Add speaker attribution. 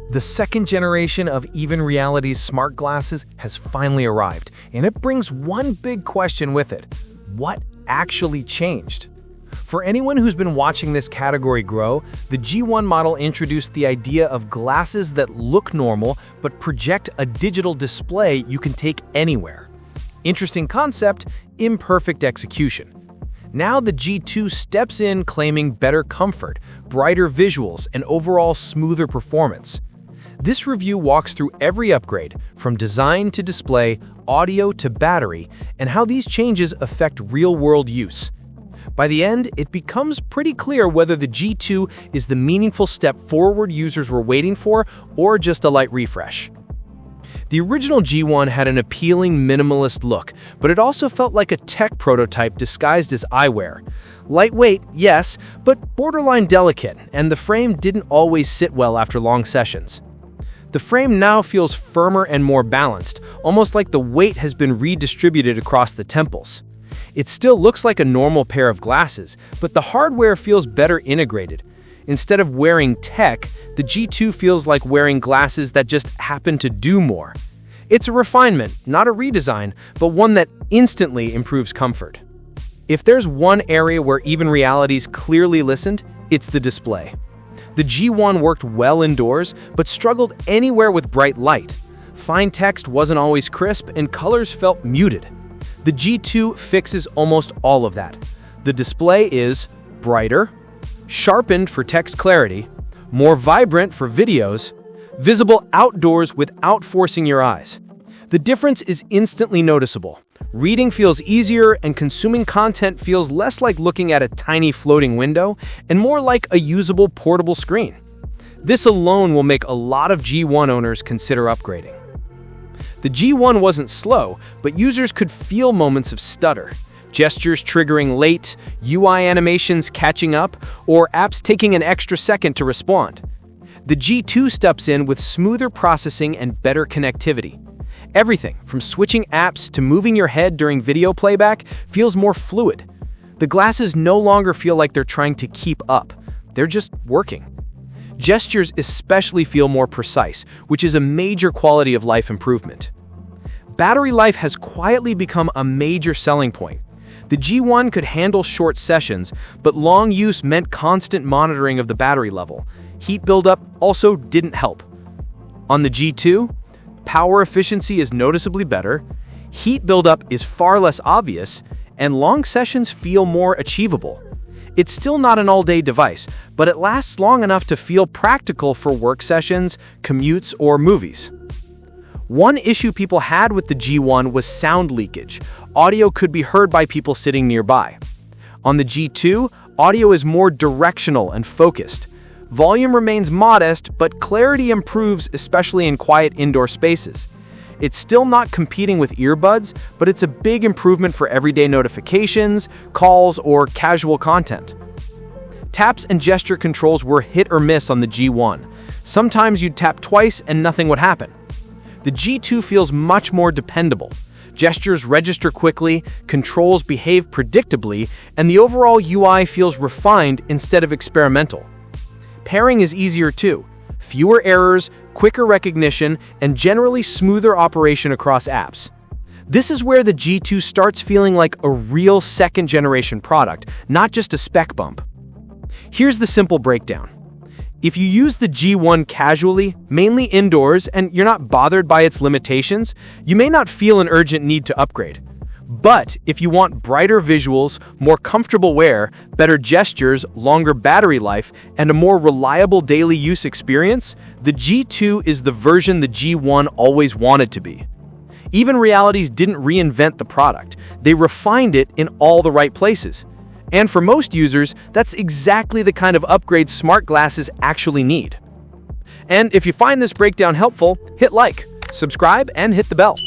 Speaker 1: The second generation of Even Reality's smart glasses has finally arrived, and it brings one big question with it. What actually changed? For anyone who's been watching this category grow, the G1 model introduced the idea of glasses that look normal but project a digital display you can take anywhere. Interesting concept, imperfect execution. Now the G2 steps in claiming better comfort, brighter visuals, and overall smoother performance. This review walks through every upgrade, from design to display, audio to battery, and how these changes affect real-world use. By the end, it becomes pretty clear whether the G2 is the meaningful step forward users were waiting for or just a light refresh. The original G1 had an appealing minimalist look, but it also felt like a tech prototype disguised as eyewear. Lightweight, yes, but borderline delicate, and the frame didn't always sit well after long sessions. The frame now feels firmer and more balanced, almost like the weight has been redistributed across the temples. It still looks like a normal pair of glasses, but the hardware feels better integrated. Instead of wearing tech, the G2 feels like wearing glasses that just happen to do more. It's a refinement, not a redesign, but one that instantly improves comfort. If there's one area where Even Reality's clearly listened, it's the display. The G1 worked well indoors, but struggled anywhere with bright light. Fine text wasn't always crisp, and colors felt muted. The G2 fixes almost all of that. The display is brighter, sharpened for text clarity, more vibrant for videos, visible outdoors without forcing your eyes. The difference is instantly noticeable. Reading feels easier, and consuming content feels less like looking at a tiny floating window and more like a usable portable screen. This alone will make a lot of G1 owners consider upgrading. The G1 wasn't slow, but users could feel moments of stutter. Gestures triggering late, UI animations catching up, or apps taking an extra second to respond. The G2 steps in with smoother processing and better connectivity. Everything, from switching apps to moving your head during video playback, feels more fluid. The glasses no longer feel like they're trying to keep up. They're just working. Gestures especially feel more precise, which is a major quality of life improvement. Battery life has quietly become a major selling point. The G1 could handle short sessions, but long use meant constant monitoring of the battery level. Heat buildup also didn't help. On the G2, power efficiency is noticeably better, heat buildup is far less obvious, and long sessions feel more achievable. It's still not an all-day device, but it lasts long enough to feel practical for work sessions, commutes, or movies. One issue people had with the G1 was sound leakage. Audio could be heard by people sitting nearby. On the G2, audio is more directional and focused. Volume remains modest, but clarity improves, especially in quiet indoor spaces. It's still not competing with earbuds, but it's a big improvement for everyday notifications, calls, or casual content. Taps and gesture controls were hit or miss on the G1. Sometimes you'd tap twice and nothing would happen. The G2 feels much more dependable. Gestures register quickly, controls behave predictably, and the overall UI feels refined instead of experimental. Pairing is easier too. Fewer errors, quicker recognition, and generally smoother operation across apps. This is where the G2 starts feeling like a real second-generation product, not just a spec bump. Here's the simple breakdown. If you use the G1 casually, mainly indoors, and you're not bothered by its limitations, you may not feel an urgent need to upgrade. But if you want brighter visuals, more comfortable wear, better gestures, longer battery life, and a more reliable daily use experience, the G2 is the version the G1 always wanted to be. Even Realities didn't reinvent the product. They refined it in all the right places. And for most users, that's exactly the kind of upgrade smart glasses actually need. And if you find this breakdown helpful, hit like, subscribe, and hit the bell.